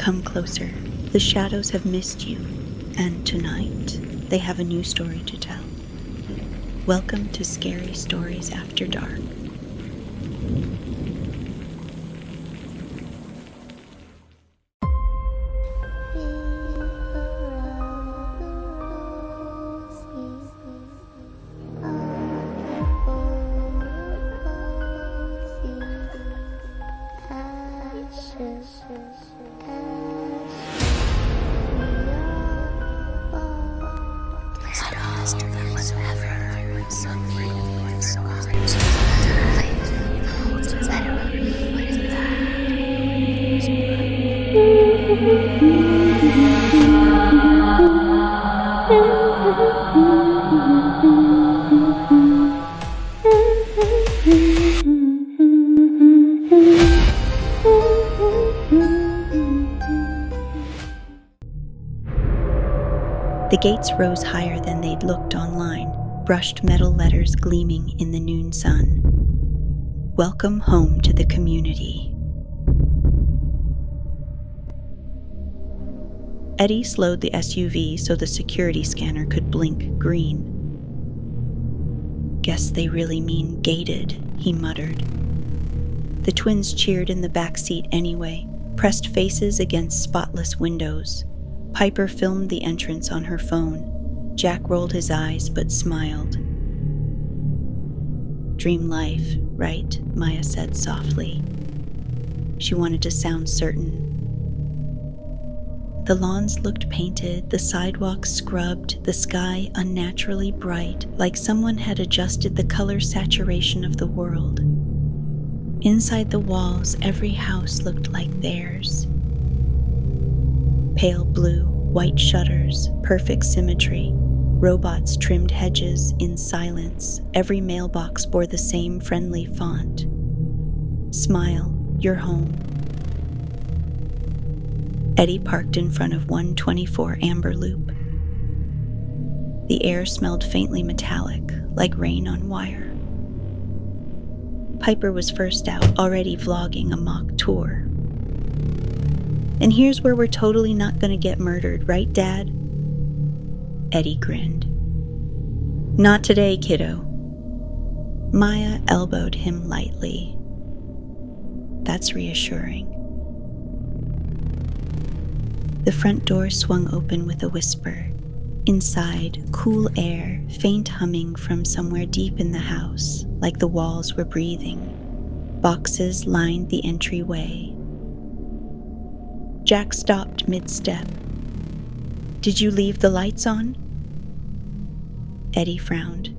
Come closer. The shadows have missed you, and tonight they have a new story to tell. Welcome to Scary Stories After Dark. The gates rose higher than they'd looked online, brushed metal letters gleaming in the noon sun. Welcome home to the community. Eddie slowed the SUV so the security scanner could blink green. Guess they really mean gated, he muttered. The twins cheered in the back seat anyway, pressed faces against spotless windows. Piper filmed the entrance on her phone. Jack rolled his eyes but smiled. Dream life, right? Maya said softly. She wanted to sound certain. The lawns looked painted, the sidewalks scrubbed, the sky unnaturally bright, like someone had adjusted the color saturation of the world. Inside the walls, every house looked like theirs. Pale blue, white shutters, perfect symmetry. Robots trimmed hedges in silence. Every mailbox bore the same friendly font. Smile, you're home. Eddie parked in front of 124 Amber Loop. The air smelled faintly metallic, like rain on wire. Piper was first out, already vlogging a mock tour. And here's where we're totally not gonna get murdered, right, Dad? Eddie grinned. Not today, kiddo. Maya elbowed him lightly. That's reassuring. The front door swung open with a whisper. Inside, cool air, faint humming from somewhere deep in the house, like the walls were breathing. Boxes lined the entryway. Jack stopped mid-step. Did you leave the lights on? Eddie frowned.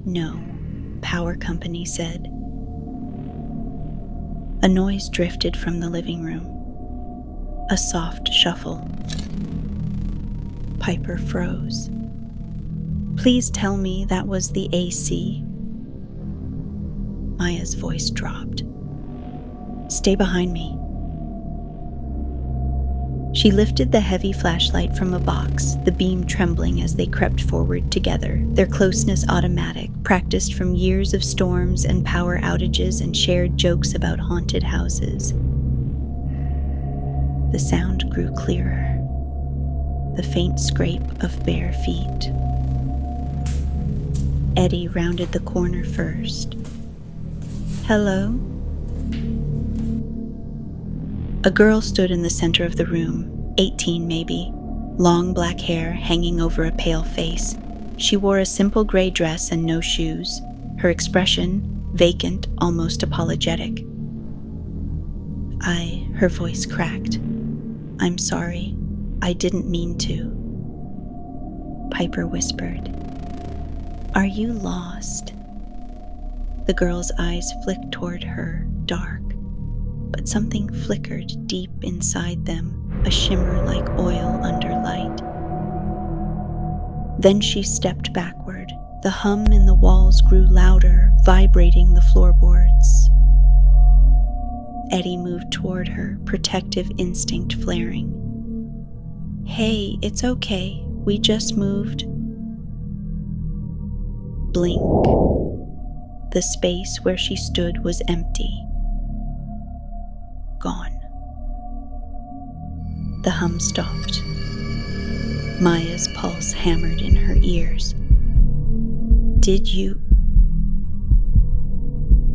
No, power company said. A noise drifted from the living room. A soft shuffle. Piper froze. Please tell me that was the AC. Maya's voice dropped. Stay behind me. She lifted the heavy flashlight from a box, the beam trembling as they crept forward together, their closeness automatic, practiced from years of storms and power outages and shared jokes about haunted houses. The sound grew clearer, the faint scrape of bare feet. Eddie rounded the corner first. Hello? A girl stood in the center of the room, 18 maybe, long black hair hanging over a pale face. She wore a simple gray dress and no shoes, her expression vacant, almost apologetic. Her voice cracked. I'm sorry, I didn't mean to. Piper whispered. Are you lost? The girl's eyes flicked toward her, dark. But something flickered deep inside them, a shimmer like oil under light. Then she stepped backward. The hum in the walls grew louder, vibrating the floorboards. Eddie moved toward her, protective instinct flaring. Hey, it's okay. We just moved. Blink. The space where she stood was empty. Gone. The hum stopped. Maya's pulse hammered in her ears. Did you?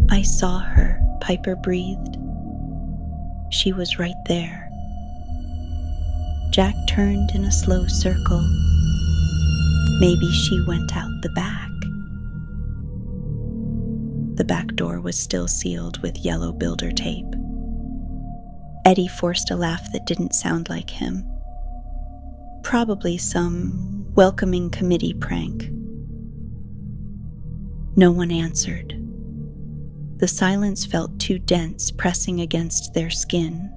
I saw her, Piper breathed. She was right there. Jack turned in a slow circle. Maybe she went out the back. The back door was still sealed with yellow builder tape. Eddie forced a laugh that didn't sound like him. Probably some welcoming committee prank. No one answered. The silence felt too dense, pressing against their skin.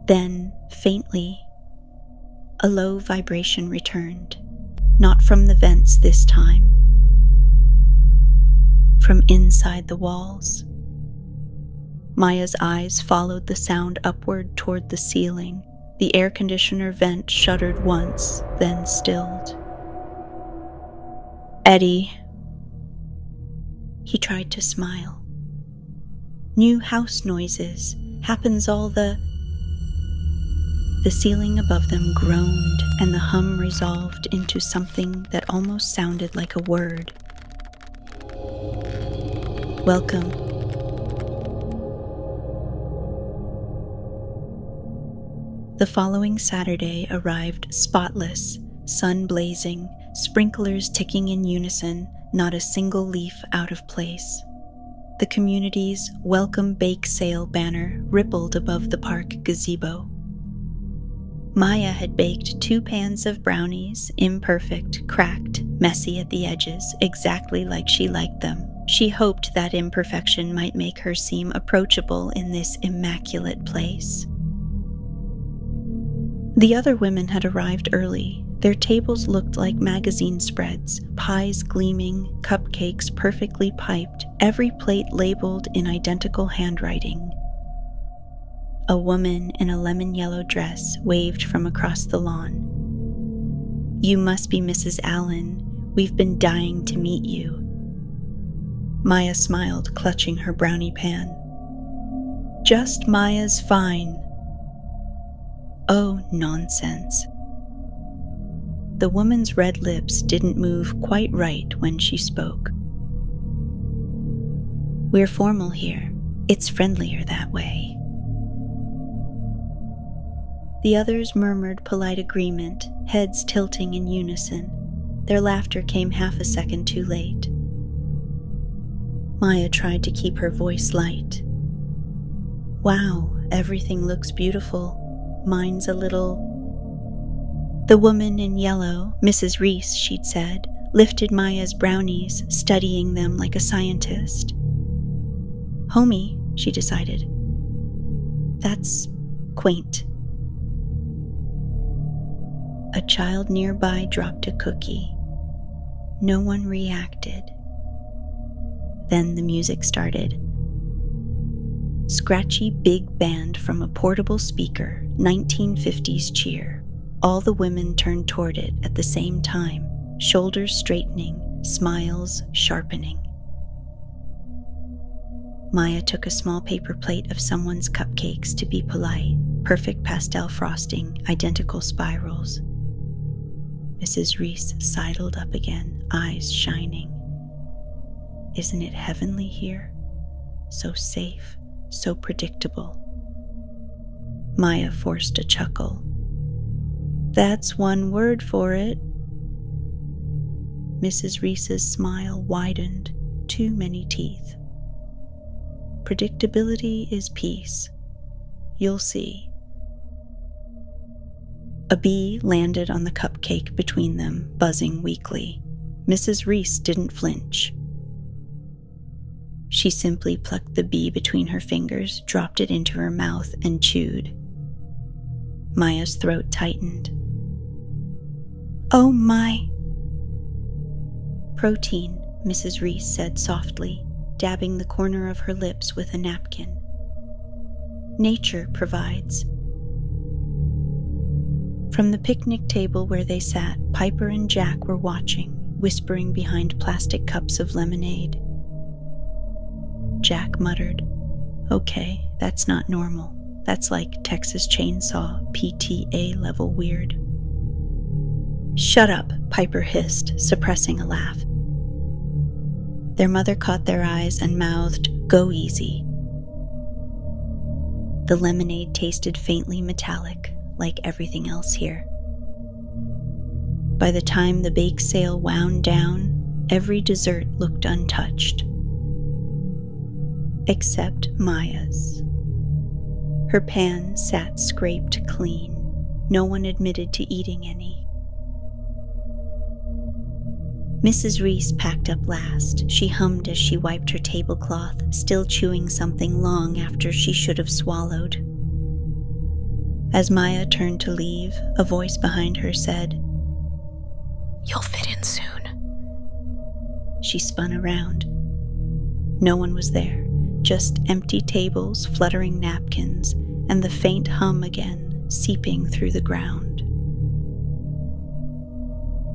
Then, faintly, a low vibration returned, not from the vents this time. From inside the walls. Maya's eyes followed the sound upward toward the ceiling. The air conditioner vent shuddered once, then stilled. Eddie. He tried to smile. New house noises. Happens all the ceiling above them groaned, and the hum resolved into something that almost sounded like a word. Welcome. The following Saturday arrived spotless, sun blazing, sprinklers ticking in unison, not a single leaf out of place. The community's Welcome Bake Sale banner rippled above the park gazebo. Maya had baked 2 pans of brownies, imperfect, cracked, messy at the edges, exactly like she liked them. She hoped that imperfection might make her seem approachable in this immaculate place. The other women had arrived early. Their tables looked like magazine spreads, pies gleaming, cupcakes perfectly piped, every plate labeled in identical handwriting. A woman in a lemon yellow dress waved from across the lawn. "You must be Mrs. Allen. We've been dying to meet you." Maya smiled, clutching her brownie pan. "Just Maya's fine." "Oh, nonsense." The woman's red lips didn't move quite right when she spoke. "We're formal here. It's friendlier that way." The others murmured polite agreement, heads tilting in unison. Their laughter came half a second too late. Maya tried to keep her voice light. "Wow, everything looks beautiful. Mine's a little..." The woman in yellow, Mrs. Reese, she'd said, lifted Maya's brownies, studying them like a scientist. "Homey," she decided. "That's quaint." A child nearby dropped a cookie. No one reacted. Then the music started. Scratchy big band from a portable speaker, 1950s cheer. All the women turned toward it at the same time, shoulders straightening, smiles sharpening. Maya took a small paper plate of someone's cupcakes to be polite, perfect pastel frosting, identical spirals. Mrs. Reese sidled up again, eyes shining. "Isn't it heavenly here? So safe, so predictable." Maya forced a chuckle. "That's one word for it." Mrs. Reese's smile widened, too many teeth. "Predictability is peace. You'll see." A bee landed on the cupcake between them, buzzing weakly. Mrs. Reese didn't flinch. She simply plucked the bee between her fingers, dropped it into her mouth, and chewed. Maya's throat tightened. "Oh my!" "Protein," Mrs. Reese said softly, dabbing the corner of her lips with a napkin. "Nature provides." From the picnic table where they sat, Piper and Jack were watching, whispering behind plastic cups of lemonade. Jack muttered, "Okay, that's not normal. That's like Texas Chainsaw PTA level weird. "Shut up," Piper hissed, suppressing a laugh. Their mother caught their eyes and mouthed, "Go easy." The lemonade tasted faintly metallic, like everything else here. By the time the bake sale wound down, every dessert looked untouched. Except Maya's. Her pan sat scraped clean. No one admitted to eating any. Mrs. Reese packed up last. She hummed as she wiped her tablecloth, still chewing something long after she should have swallowed. As Maya turned to leave, a voice behind her said, "You'll fit in soon." She spun around. No one was there, just empty tables, fluttering napkins, and the faint hum again, seeping through the ground.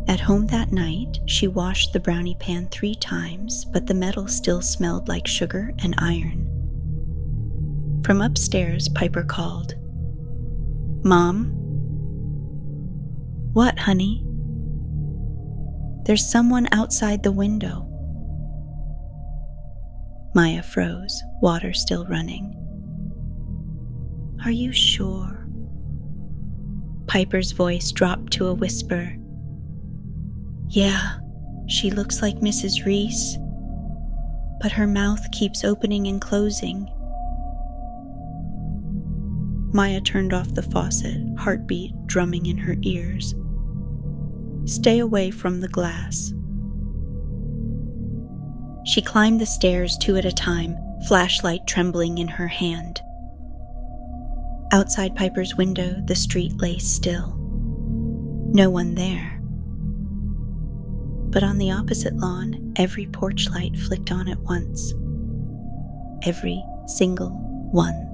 At home that night, she washed the brownie pan 3 times, but the metal still smelled like sugar and iron. From upstairs, Piper called, "Mom?" "What, honey?" "There's someone outside the window." Maya froze, water still running. "Are you sure?" Piper's voice dropped to a whisper. "Yeah, she looks like Mrs. Reese, but her mouth keeps opening and closing." Maya turned off the faucet, heartbeat drumming in her ears. "Stay away from the glass." She climbed the stairs 2 at a time, flashlight trembling in her hand. Outside Piper's window, the street lay still. No one there. But on the opposite lawn, every porch light flicked on at once. Every single one.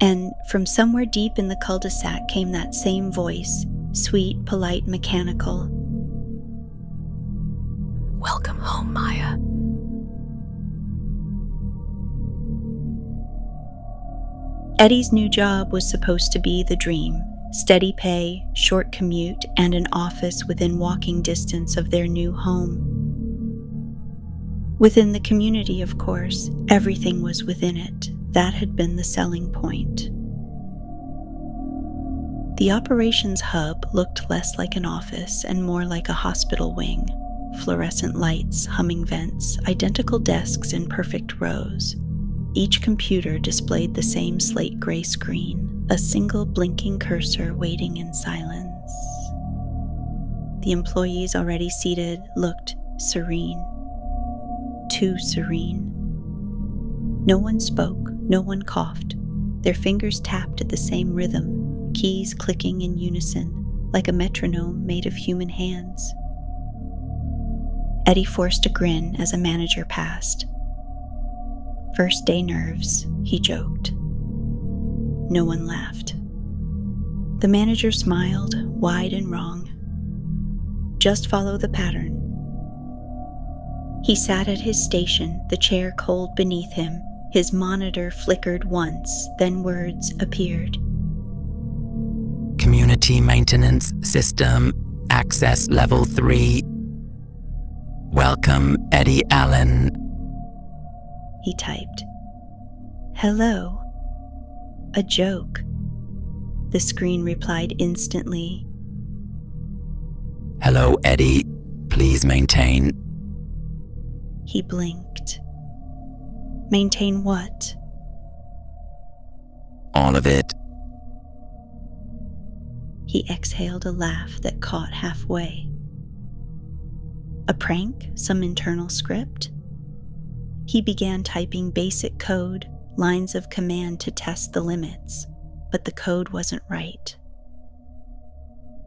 And from somewhere deep in the cul-de-sac came that same voice, sweet, polite, mechanical. "Welcome home, Maya." Eddie's new job was supposed to be the dream. Steady pay, short commute, and an office within walking distance of their new home. Within the community, of course, everything was within it. That had been the selling point. The operations hub looked less like an office and more like a hospital wing. Fluorescent lights, humming vents, identical desks in perfect rows. Each computer displayed the same slate gray screen, a single blinking cursor waiting in silence. The employees already seated looked serene. Too serene. No one spoke, no one coughed. Their fingers tapped at the same rhythm, keys clicking in unison, like a metronome made of human hands. Eddie forced a grin as a manager passed. "First day nerves," he joked. No one laughed. The manager smiled, wide and wrong. "Just follow the pattern." He sat at his station, the chair cold beneath him. His monitor flickered once, then words appeared. "Community maintenance system, access level 3. Welcome, Eddie Allen." He typed. "Hello." "A joke." The screen replied instantly. "Hello, Eddie. Please maintain." He blinked. "Maintain what?" "All of it." He exhaled a laugh that caught halfway. A prank? Some internal script? He began typing basic code, lines of command to test the limits, but the code wasn't right.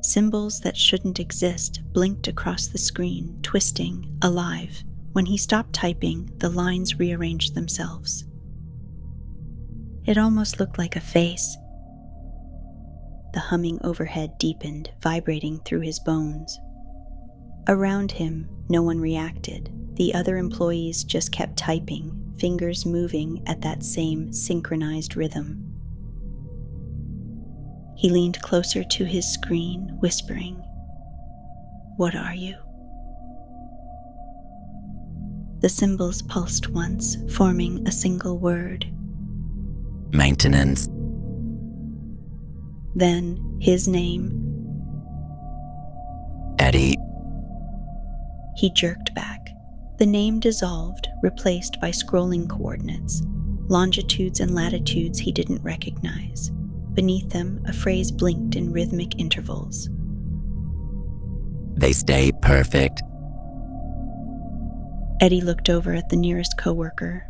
Symbols that shouldn't exist blinked across the screen, twisting, alive. When he stopped typing, the lines rearranged themselves. It almost looked like a face. The humming overhead deepened, vibrating through his bones. Around him, no one reacted. The other employees just kept typing, fingers moving at that same synchronized rhythm. He leaned closer to his screen, whispering, "What are you?" The symbols pulsed once, forming a single word. Maintenance. Then his name. Eddie. He jerked back. The name dissolved, replaced by scrolling coordinates, longitudes and latitudes he didn't recognize. Beneath them, a phrase blinked in rhythmic intervals. They stay perfect. Eddie looked over at the nearest coworker.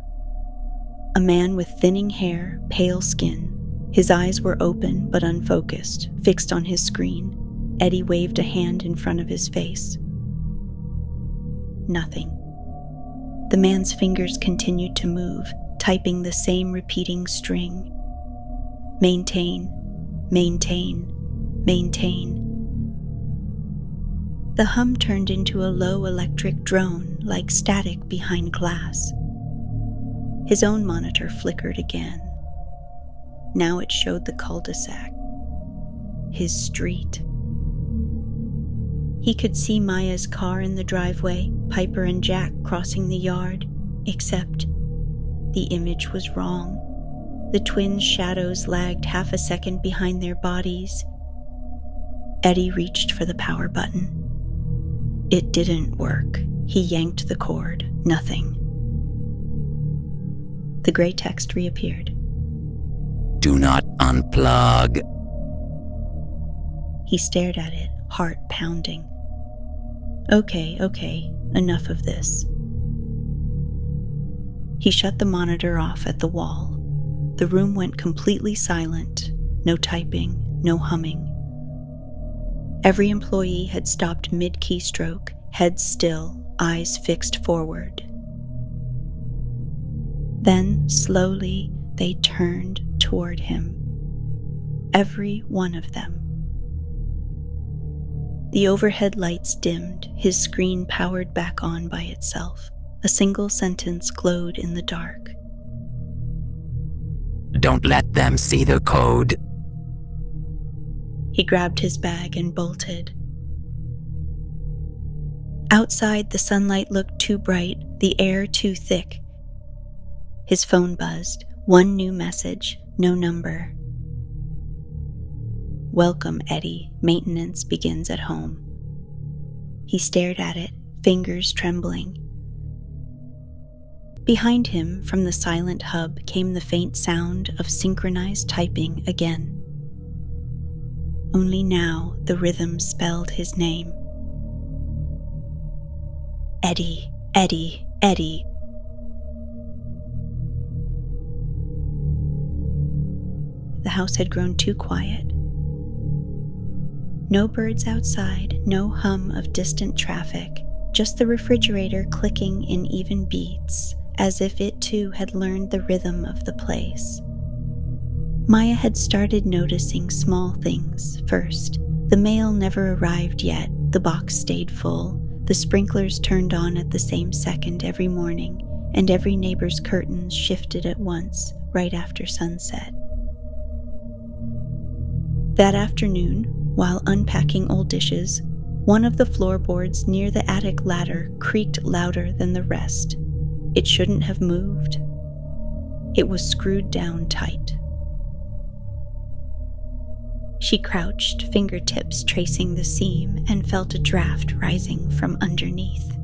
A man with thinning hair, pale skin. His eyes were open but unfocused, fixed on his screen. Eddie waved a hand in front of his face. Nothing. The man's fingers continued to move, typing the same repeating string. Maintain, maintain, maintain. The hum turned into a low electric drone, like static behind glass. His own monitor flickered again. Now it showed the cul-de-sac. His street. He could see Maya's car in the driveway, Piper and Jack crossing the yard, except the image was wrong. The twins' shadows lagged half a second behind their bodies. Eddie reached for the power button. It didn't work. He yanked the cord. Nothing. The gray text reappeared. Do not unplug. He stared at it, heart pounding. Okay, enough of this. He shut the monitor off at the wall. The room went completely silent. No typing, no humming. Every employee had stopped mid-keystroke, heads still, eyes fixed forward. Then, slowly, they turned toward him. Every one of them. The overhead lights dimmed, his screen powered back on by itself. A single sentence glowed in the dark. Don't let them see the code. He grabbed his bag and bolted. Outside, the sunlight looked too bright, the air too thick. His phone buzzed. One new message, no number. Welcome, Eddie. Maintenance begins at home. He stared at it, fingers trembling. Behind him, from the silent hub, came the faint sound of synchronized typing again. Only now the rhythm spelled his name. Eddie, Eddie, Eddie. The house had grown too quiet. No birds outside, no hum of distant traffic, just the refrigerator clicking in even beats, as if it too had learned the rhythm of the place. Maya had started noticing small things first. The mail never arrived yet, the box stayed full, the sprinklers turned on at the same second every morning, and every neighbor's curtains shifted at once, right after sunset. That afternoon, while unpacking old dishes, one of the floorboards near the attic ladder creaked louder than the rest. It shouldn't have moved. It was screwed down tight. She crouched, fingertips tracing the seam, and felt a draft rising from underneath.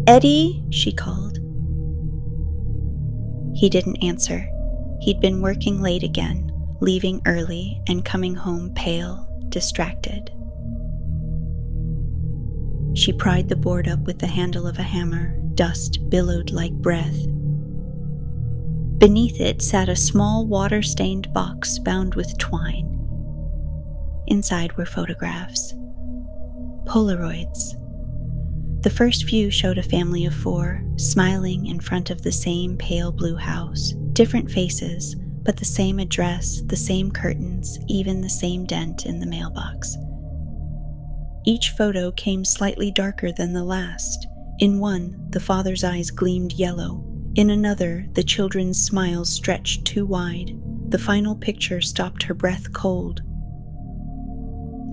"Eddie," she called. He didn't answer. He'd been working late again, leaving early and coming home pale, distracted. She pried the board up with the handle of a hammer. Dust billowed like breath. Beneath it sat a small water-stained box bound with twine. Inside were photographs. Polaroids. The first few showed a family of 4, smiling in front of the same pale blue house. Different faces, but the same address, the same curtains, even the same dent in the mailbox. Each photo came slightly darker than the last. In one, the father's eyes gleamed yellow. In another, the children's smiles stretched too wide. The final picture stopped her breath cold.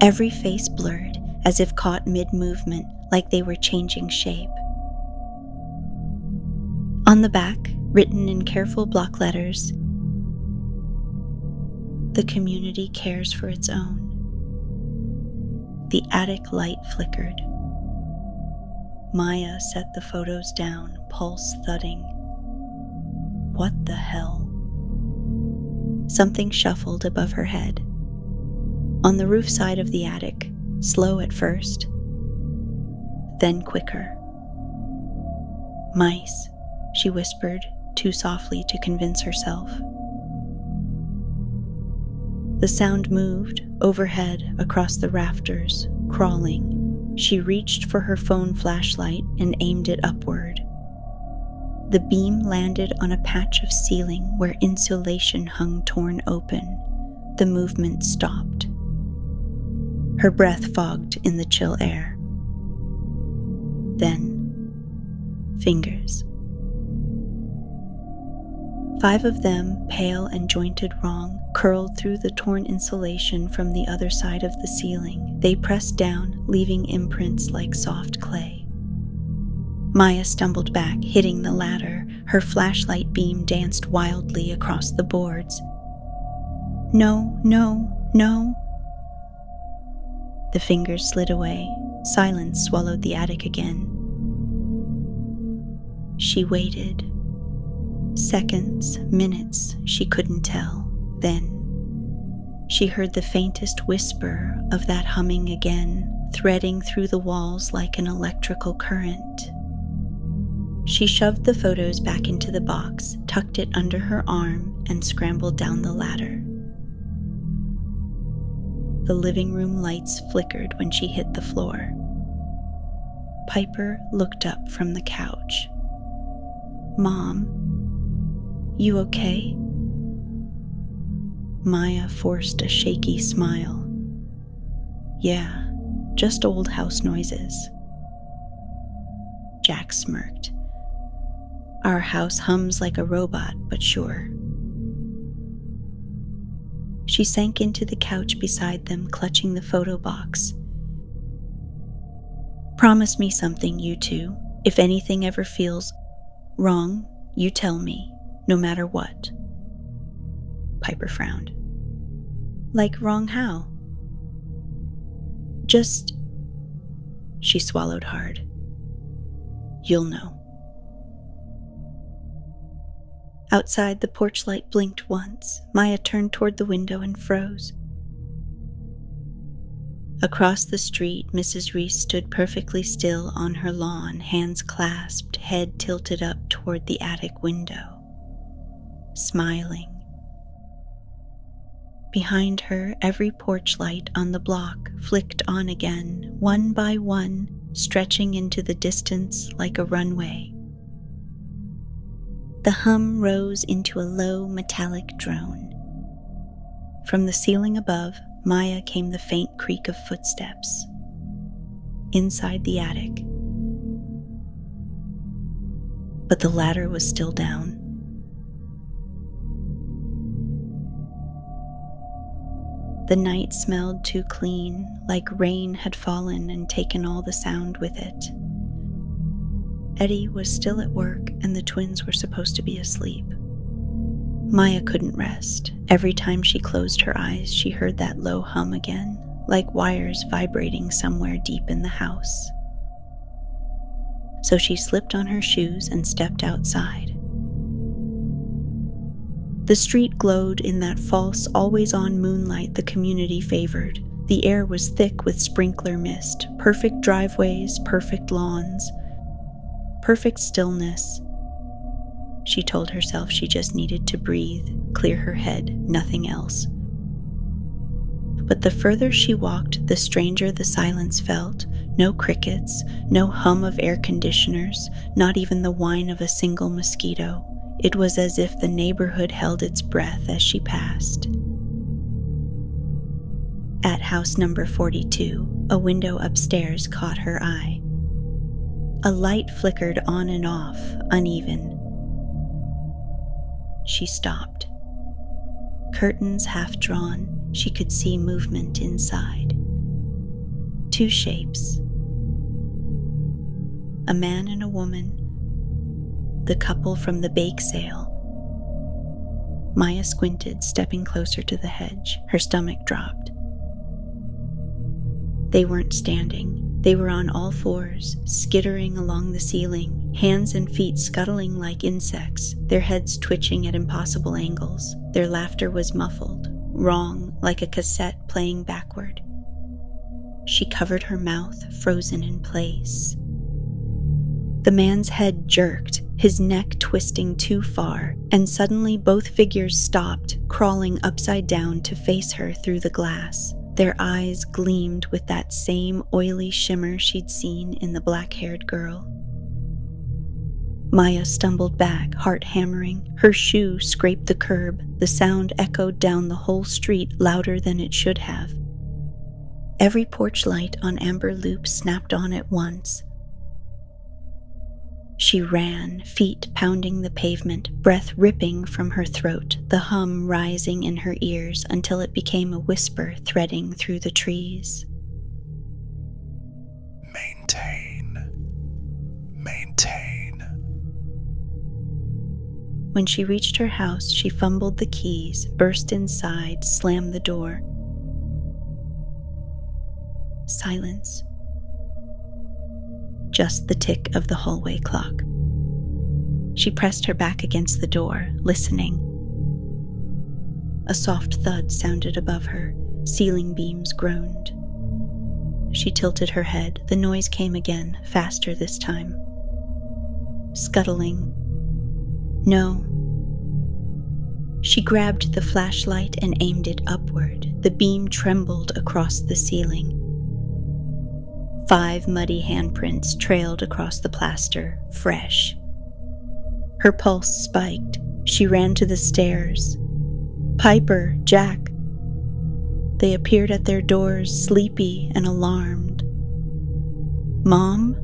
Every face blurred, as if caught mid-movement, like they were changing shape. On the back, written in careful block letters, "The community cares for its own." The attic light flickered. Maya set the photos down, pulse thudding. What the hell? Something shuffled above her head. On the roof side of the attic, slow at first, then quicker. "Mice," she whispered, too softly to convince herself. The sound moved, overhead, across the rafters, crawling. She reached for her phone flashlight and aimed it upward. The beam landed on a patch of ceiling where insulation hung torn open. The movement stopped. Her breath fogged in the chill air. Then, fingers. 5 of them, pale and jointed wrong, curled through the torn insulation from the other side of the ceiling. They pressed down, leaving imprints like soft clay. Maya stumbled back, hitting the ladder. Her flashlight beam danced wildly across the boards. "No, no, no." The fingers slid away. Silence swallowed the attic again. She waited. Seconds, minutes, she couldn't tell. Then, she heard the faintest whisper of that humming again, threading through the walls like an electrical current. She shoved the photos back into the box, tucked it under her arm, and scrambled down the ladder. The living room lights flickered when she hit the floor. Piper looked up from the couch. "Mom, you okay?" Maya forced a shaky smile. "Yeah, just old house noises." Jack smirked. "Our house hums like a robot, but sure." She sank into the couch beside them, clutching the photo box. "Promise me something, you two. If anything ever feels wrong, you tell me, no matter what." Piper frowned. "Like wrong how?" "Just..." She swallowed hard. "You'll know." Outside, the porch light blinked once. Maya turned toward the window and froze. Across the street, Mrs. Reese stood perfectly still on her lawn, hands clasped, head tilted up toward the attic window, smiling. Behind her, every porch light on the block flicked on again, one by one, stretching into the distance like a runway. The hum rose into a low metallic drone. From the ceiling above, Maya came the faint creak of footsteps. Inside the attic. But the ladder was still down. The night smelled too clean, like rain had fallen and taken all the sound with it. Eddie was still at work, and the twins were supposed to be asleep. Maya couldn't rest. Every time she closed her eyes, she heard that low hum again, like wires vibrating somewhere deep in the house. So she slipped on her shoes and stepped outside. The street glowed in that false, always-on moonlight the community favored. The air was thick with sprinkler mist, perfect driveways, perfect lawns, perfect stillness. She told herself she just needed to breathe, clear her head, nothing else. But the further she walked, the stranger the silence felt. No crickets, no hum of air conditioners, not even the whine of a single mosquito. It was as if the neighborhood held its breath as she passed. At house number 42, a window upstairs caught her eye. A light flickered on and off, uneven. She stopped. Curtains half drawn, she could see movement inside. Two shapes. A man and a woman. The couple from the bake sale. Maya squinted, stepping closer to the hedge. Her stomach dropped. They weren't standing. They were on all fours, skittering along the ceiling, hands and feet scuttling like insects, their heads twitching at impossible angles. Their laughter was muffled, wrong, like a cassette playing backward. She covered her mouth, frozen in place. The man's head jerked, his neck twisting too far, and suddenly both figures stopped, crawling upside down to face her through the glass. Their eyes gleamed with that same oily shimmer she'd seen in the black-haired girl. Maya stumbled back, heart hammering. Her shoe scraped the curb. The sound echoed down the whole street louder than it should have. Every porch light on amber loop snapped on at once. She ran, feet pounding the pavement, breath ripping from her throat, the hum rising in her ears until it became a whisper threading through the trees. Maintain. Maintain. When she reached her house, she fumbled the keys, burst inside, slammed the door. Silence. Just the tick of the hallway clock. She pressed her back against the door, listening. A soft thud sounded above her. Ceiling beams groaned. She tilted her head. The noise came again, faster this time. Scuttling. No. She grabbed the flashlight and aimed it upward. The beam trembled across the ceiling. 5 muddy handprints trailed across the plaster, fresh. Her pulse spiked. She ran to the stairs. Piper, Jack. They appeared at their doors, sleepy and alarmed. Mom?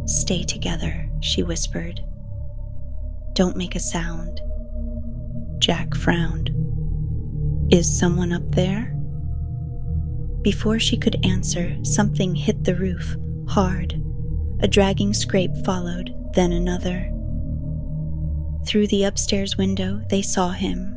Stay together, she whispered. Don't make a sound. Jack frowned. Is someone up there? Before she could answer, something hit the roof, hard. A dragging scrape followed, then another. Through the upstairs window, they saw him.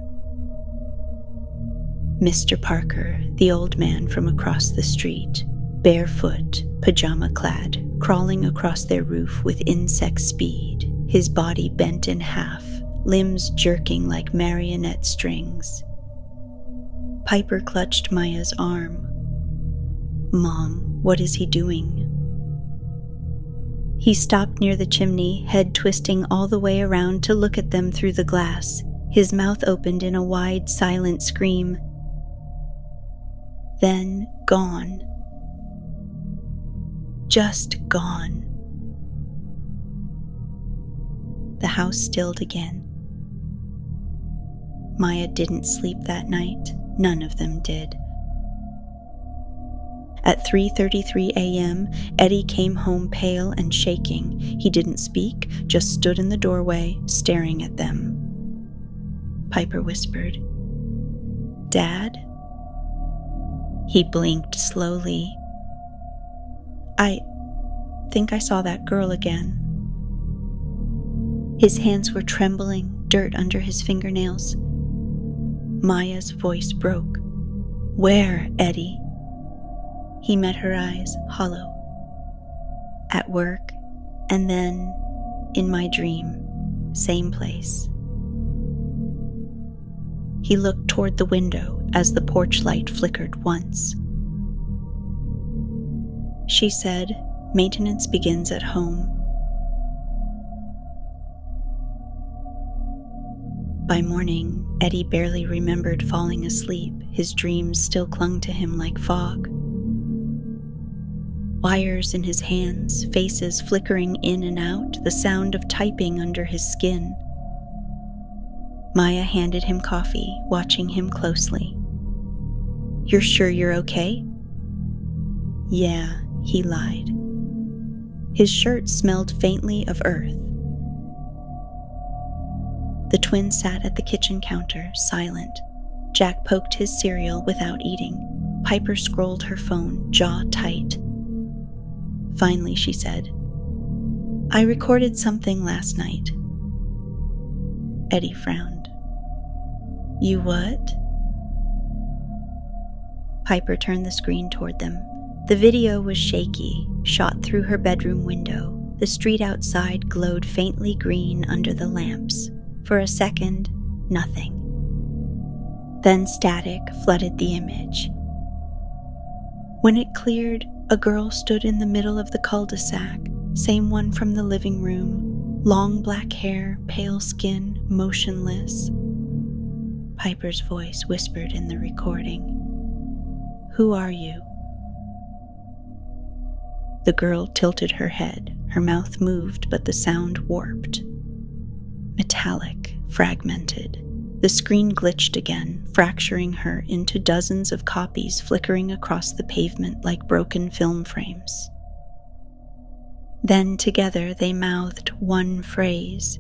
Mr. Parker, the old man from across the street, barefoot, pajama-clad, crawling across their roof with insect speed, his body bent in half, limbs jerking like marionette strings. Piper clutched Maya's arm. Mom, what is he doing? He stopped near the chimney, head twisting all the way around to look at them through the glass. His mouth opened in a wide, silent scream. Then gone. Just gone. The house stilled again. Maya didn't sleep that night. None of them did. At 3:33 a.m., Eddie came home pale and shaking. He didn't speak, just stood in the doorway, staring at them. Piper whispered, "Dad?" He blinked slowly. I think I saw that girl again." His hands were trembling, dirt under his fingernails. Maya's voice broke. "Where, Eddie?" He met her eyes, hollow. "At work, and then in my dream, same place." He looked toward the window as the porch light flickered once. She said, "Maintenance begins at home." By morning, Eddie barely remembered falling asleep. His dreams still clung to him like fog. Wires in his hands, faces flickering in and out, the sound of typing under his skin. Maya handed him coffee, watching him closely. "You're sure you're okay?" "Yeah," he lied. His shirt smelled faintly of earth. The twins sat at the kitchen counter, silent. Jack poked his cereal without eating. Piper scrolled her phone, jaw tight. Finally, she said, "I recorded something last night." Eddie frowned. "You what?" Piper turned the screen toward them. The video was shaky, shot through her bedroom window. The street outside glowed faintly green under the lamps. For a second, nothing. Then static flooded the image. When it cleared, a girl stood in the middle of the cul-de-sac, same one from the living room, long black hair, pale skin, motionless. Piper's voice whispered in the recording, "Who are you?" The girl tilted her head. Her mouth moved, but the sound warped. Metallic, fragmented. The screen glitched again, fracturing her into dozens of copies flickering across the pavement like broken film frames. Then together they mouthed one phrase.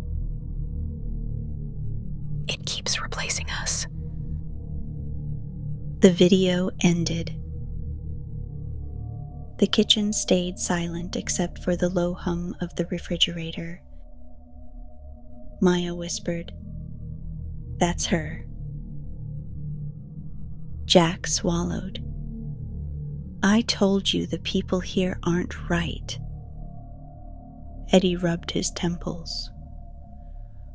"It keeps replacing us." The video ended. The kitchen stayed silent except for the low hum of the refrigerator. Maya whispered, "That's her." Jack swallowed. "I told you the people here aren't right." Eddie rubbed his temples.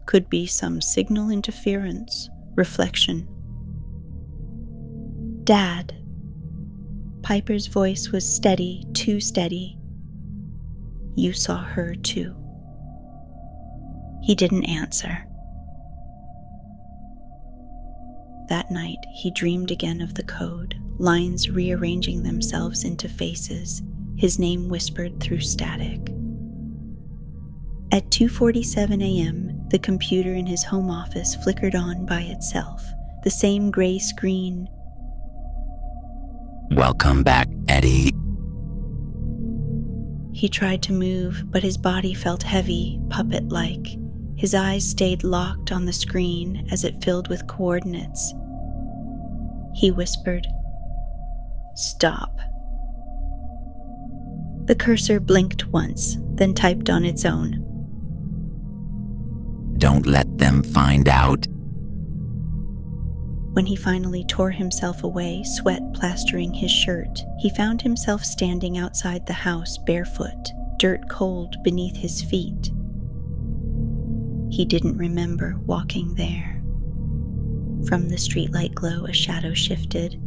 "Could be some signal interference, reflection." "Dad." Piper's voice was steady, too steady. "You saw her too." He didn't answer. That night, he dreamed again of the code, lines rearranging themselves into faces, his name whispered through static. At 2:47 a.m., the computer in his home office flickered on by itself, the same gray screen. Welcome back, Eddie. He tried to move, but his body felt heavy, puppet-like. His eyes stayed locked on the screen as it filled with coordinates. He whispered, "Stop." The cursor blinked once, then typed on its own. Don't let them find out. When he finally tore himself away, sweat plastering his shirt, he found himself standing outside the house barefoot, dirt cold beneath his feet. He didn't remember walking there. From the streetlight glow, a shadow shifted.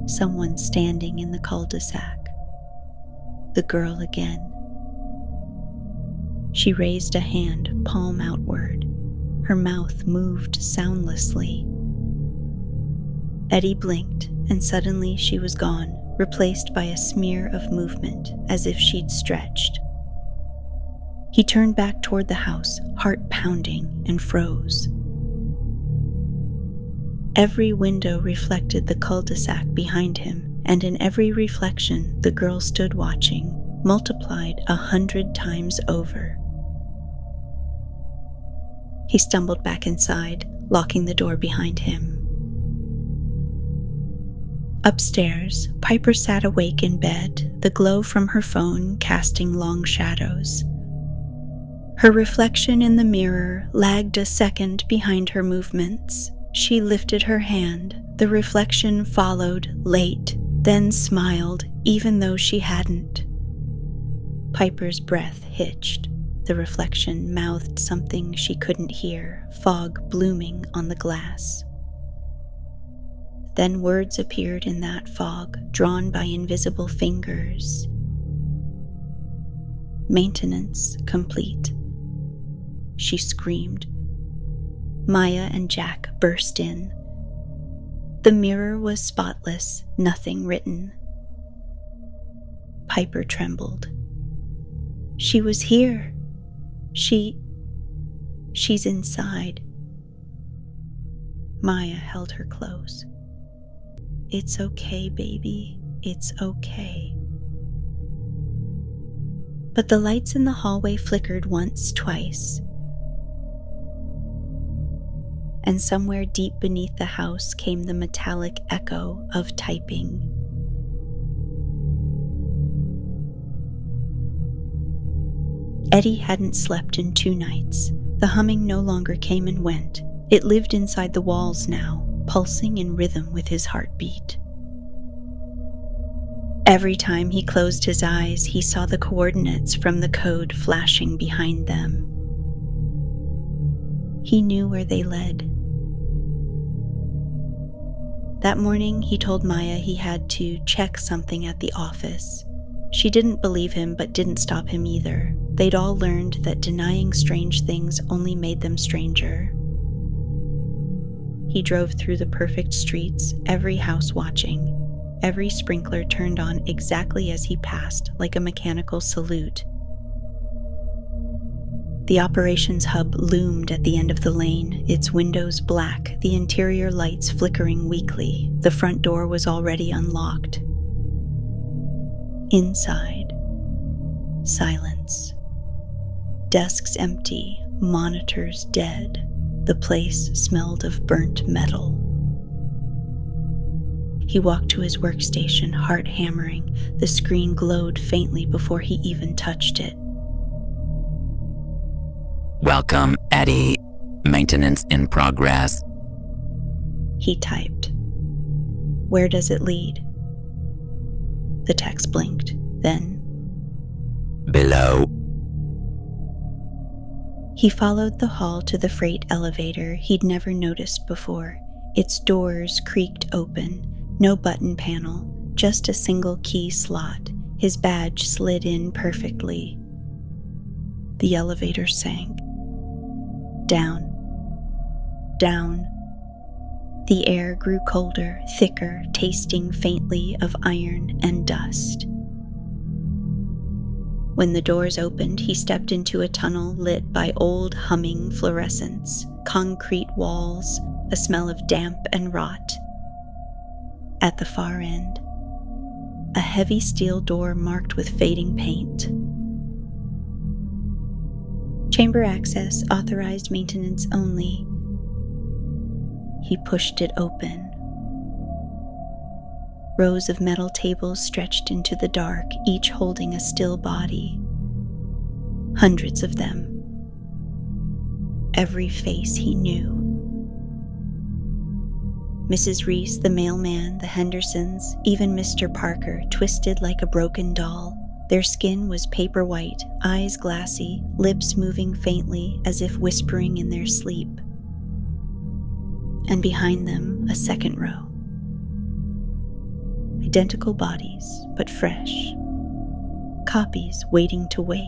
Someone standing in the cul-de-sac. The girl again. She raised a hand, palm outward. Her mouth moved soundlessly. Eddie blinked, and suddenly she was gone, replaced by a smear of movement, as if she'd stretched. He turned back toward the house, heart pounding, and froze. Every window reflected the cul-de-sac behind him, and in every reflection the girl stood watching, multiplied 100 times over. He stumbled back inside, locking the door behind him. Upstairs, Piper sat awake in bed, the glow from her phone casting long shadows. Her reflection in the mirror lagged a second behind her movements. She lifted her hand. The reflection followed, late, then smiled, even though she hadn't. Piper's breath hitched. The reflection mouthed something she couldn't hear, fog blooming on the glass. Then words appeared in that fog, drawn by invisible fingers. "Maintenance complete." She screamed. Maya and Jack burst in. The mirror was spotless, nothing written. Piper trembled. She was here. She's inside. Maya held her close. "It's okay, baby. It's okay." But the lights in the hallway flickered once, twice. And somewhere deep beneath the house came the metallic echo of typing. Eddie hadn't slept in 2 nights. The humming no longer came and went. It lived inside the walls now, pulsing in rhythm with his heartbeat. Every time he closed his eyes, he saw the coordinates from the code flashing behind them. He knew where they led. That morning, he told Maya he had to check something at the office. She didn't believe him, but didn't stop him either. They'd all learned that denying strange things only made them stranger. He drove through the perfect streets, every house watching. Every sprinkler turned on exactly as he passed, like a mechanical salute. The operations hub loomed at the end of the lane, its windows black, the interior lights flickering weakly. The front door was already unlocked. Inside, silence. Desks empty, monitors dead. The place smelled of burnt metal. He walked to his workstation, heart hammering. The screen glowed faintly before he even touched it. Welcome, Eddie. Maintenance in progress. He typed. Where does it lead? The text blinked, then Below. he followed the hall to the freight elevator he'd never noticed before. Its doors creaked open, no button panel, just a single key slot. His badge slid in perfectly. The elevator sank. Down. Down. The air grew colder, thicker, tasting faintly of iron and dust. When the doors opened, he stepped into a tunnel lit by old humming fluorescents, concrete walls, a smell of damp and rot. At the far end, a heavy steel door marked with fading paint. Chamber access, authorized maintenance only. He pushed it open. Rows of metal tables stretched into the dark, each holding a still body. Hundreds of them. Every face he knew. Mrs. Reese, the mailman, the Hendersons, even Mr. Parker, twisted like a broken doll. Their skin was paper white, eyes glassy, lips moving faintly as if whispering in their sleep. And behind them, a second row. Identical bodies, but fresh. Copies waiting to wake.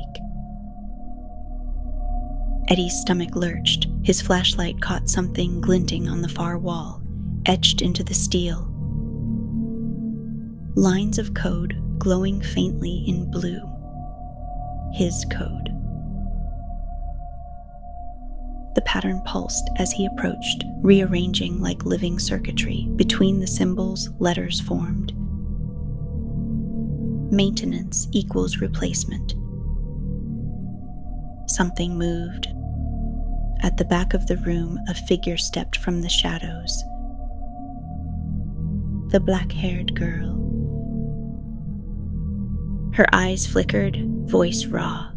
Eddie's stomach lurched. His flashlight caught something glinting on the far wall, etched into the steel. Lines of code glowing faintly in blue. His code. The pattern pulsed as he approached, rearranging like living circuitry. Between the symbols, letters formed. Maintenance equals replacement. Something moved. At the back of the room, a figure stepped from the shadows. The black-haired girl. Her eyes flickered, voice raw.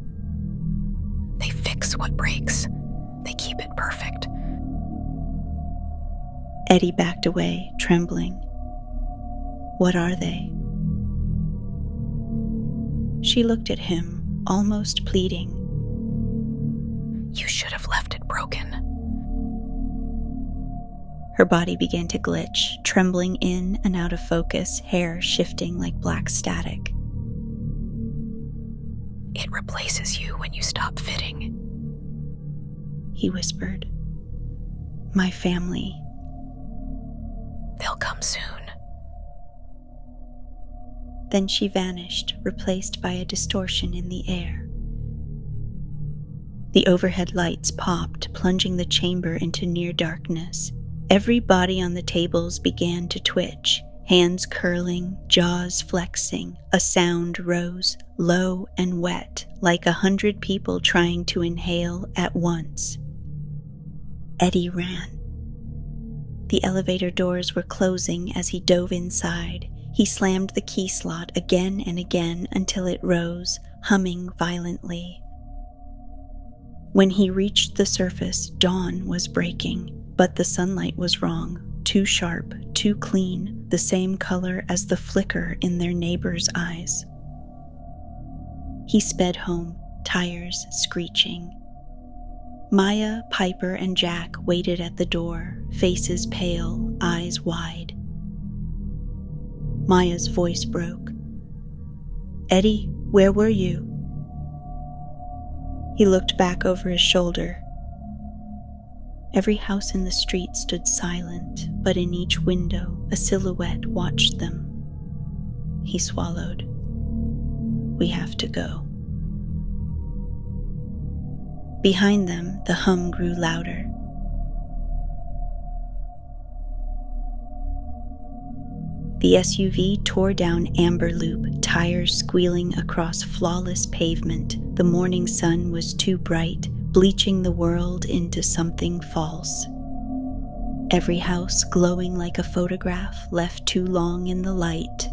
They fix what breaks. They keep it perfect. Eddie backed away, trembling. What are they? She looked at him, almost pleading. You should have left it broken. Her body began to glitch, trembling in and out of focus, hair shifting like black static. It replaces you when you stop fitting. He whispered. My family. They'll come soon. Then she vanished, replaced by a distortion in the air. The overhead lights popped, plunging the chamber into near darkness. Every body on the tables began to twitch, Hands curling, jaws flexing, a sound rose, low and wet, like 100 people trying to inhale at once. Eddie ran. The elevator doors were closing as he dove inside. He slammed the key slot again and again until it rose, humming violently. When he reached the surface, dawn was breaking, but the sunlight was wrong, too sharp, too clean, the same color as the flicker in their neighbor's eyes. He sped home, tires screeching. Maya, Piper, and Jack waited at the door, faces pale, eyes wide. Maya's voice broke. "Eddie, where were you?" He looked back over his shoulder. Every house in the street stood silent, but in each window a silhouette watched them. He swallowed. "We have to go." Behind them, the hum grew louder. The SUV tore down Amber Loop, tires squealing across flawless pavement. The morning sun was too bright, bleaching the world into something false. Every house glowing like a photograph left too long in the light.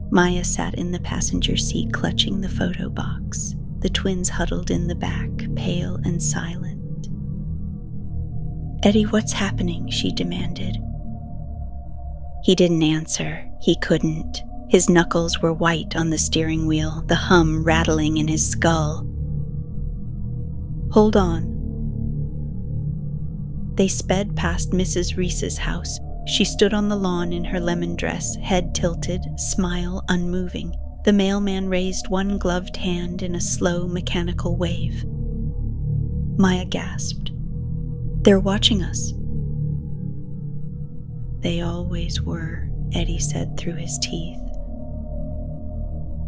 Maya sat in the passenger seat clutching the photo box. The twins huddled in the back, pale and silent. "Eddie, what's happening?" she demanded. He didn't answer. He couldn't. His knuckles were white on the steering wheel, the hum rattling in his skull. "Hold on." They sped past Mrs. Reese's house. She stood on the lawn in her lemon dress, head tilted, smile unmoving. The mailman raised one gloved hand in a slow, mechanical wave. Maya gasped. "They're watching us." "They always were," Eddie said through his teeth.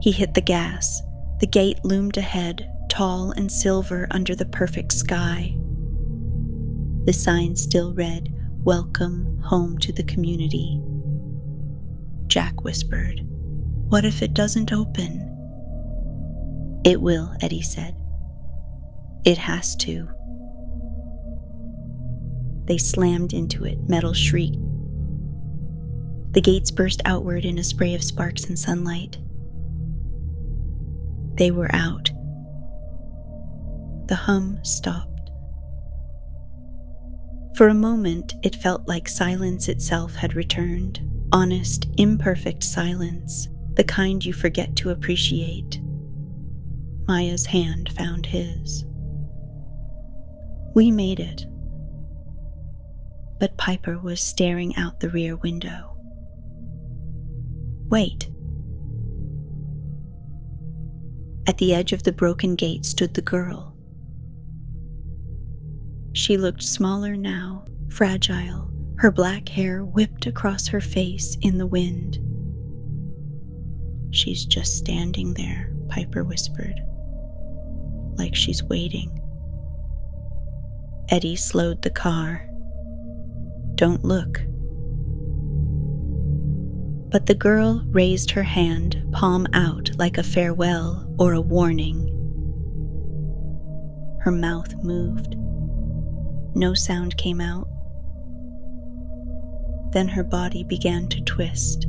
He hit the gas. The gate loomed ahead, tall and silver under the perfect sky. The sign still read, "Welcome home to the community." Jack whispered, "What if it doesn't open?" "It will," Eddie said. "It has to." They slammed into it, metal shrieked. The gates burst outward in a spray of sparks and sunlight. They were out. The hum stopped. For a moment, it felt like silence itself had returned. Honest, imperfect silence, the kind you forget to appreciate. Maya's hand found his. "We made it." But Piper was staring out the rear window. "Wait." At the edge of the broken gate stood the girl. She looked smaller now, fragile, her black hair whipped across her face in the wind. "She's just standing there," Piper whispered, "like she's waiting." Eddie slowed the car. "Don't look." But the girl raised her hand, palm out, like a farewell or a warning. Her mouth moved. No sound came out. Then her body began to twist.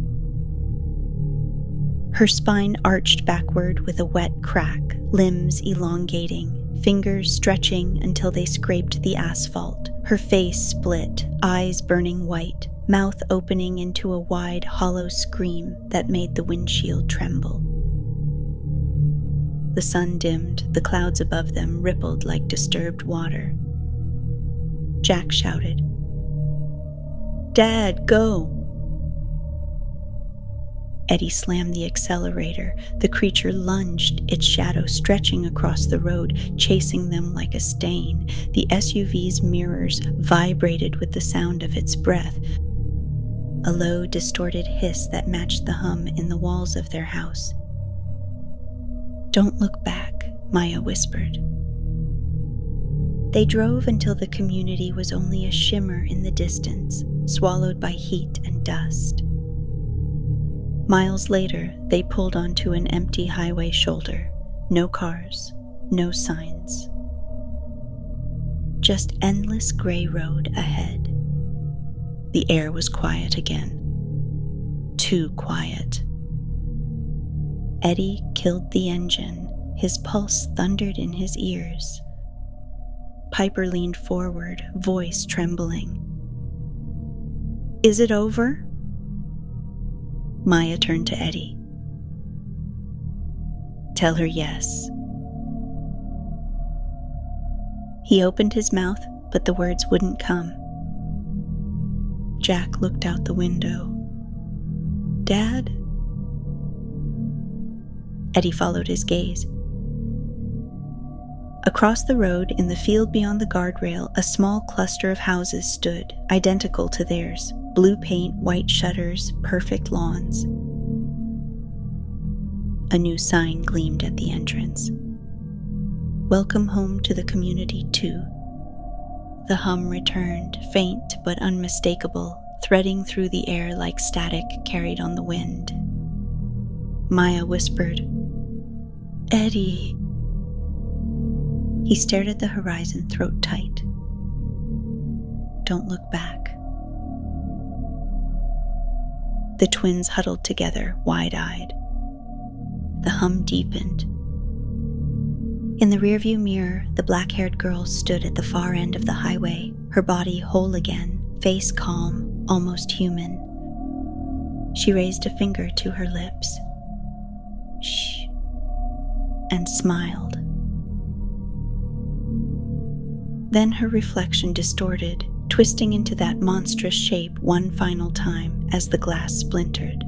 Her spine arched backward with a wet crack, limbs elongating, fingers stretching until they scraped the asphalt. Her face split, eyes burning white, mouth opening into a wide, hollow scream that made the windshield tremble. The sun dimmed, the clouds above them rippled like disturbed water. Jack shouted, "Dad, go!" Eddie slammed the accelerator. The creature lunged, its shadow stretching across the road, chasing them like a stain. The SUV's mirrors vibrated with the sound of its breath, a low, distorted hiss that matched the hum in the walls of their house. "Don't look back," Maya whispered. They drove until the community was only a shimmer in the distance, swallowed by heat and dust. Miles later, they pulled onto an empty highway shoulder. No cars, no signs. Just endless gray road ahead. The air was quiet again. Too quiet. Eddie killed the engine. His pulse thundered in his ears. Piper leaned forward, voice trembling. "Is it over?" Maya turned to Eddie. "Tell her yes." He opened his mouth, but the words wouldn't come. Jack looked out the window. "Dad?" Eddie followed his gaze. Across the road, in the field beyond the guardrail, a small cluster of houses stood, identical to theirs. Blue paint, white shutters, perfect lawns. A new sign gleamed at the entrance. "Welcome home to the community, too." The hum returned, faint but unmistakable, threading through the air like static carried on the wind. Maya whispered, "Eddie." He stared at the horizon, throat tight. "Don't look back." The twins huddled together, wide-eyed. The hum deepened. In the rearview mirror, the black-haired girl stood at the far end of the highway, her body whole again, face calm, almost human. She raised a finger to her lips. "Shh," and smiled. Then her reflection distorted, twisting into that monstrous shape one final time as the glass splintered.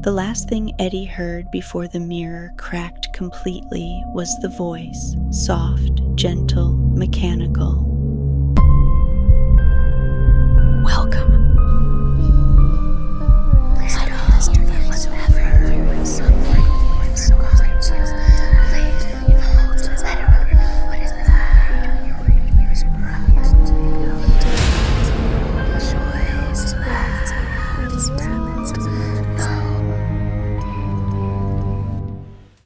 The last thing Eddie heard before the mirror cracked completely was the voice, soft, gentle, mechanical.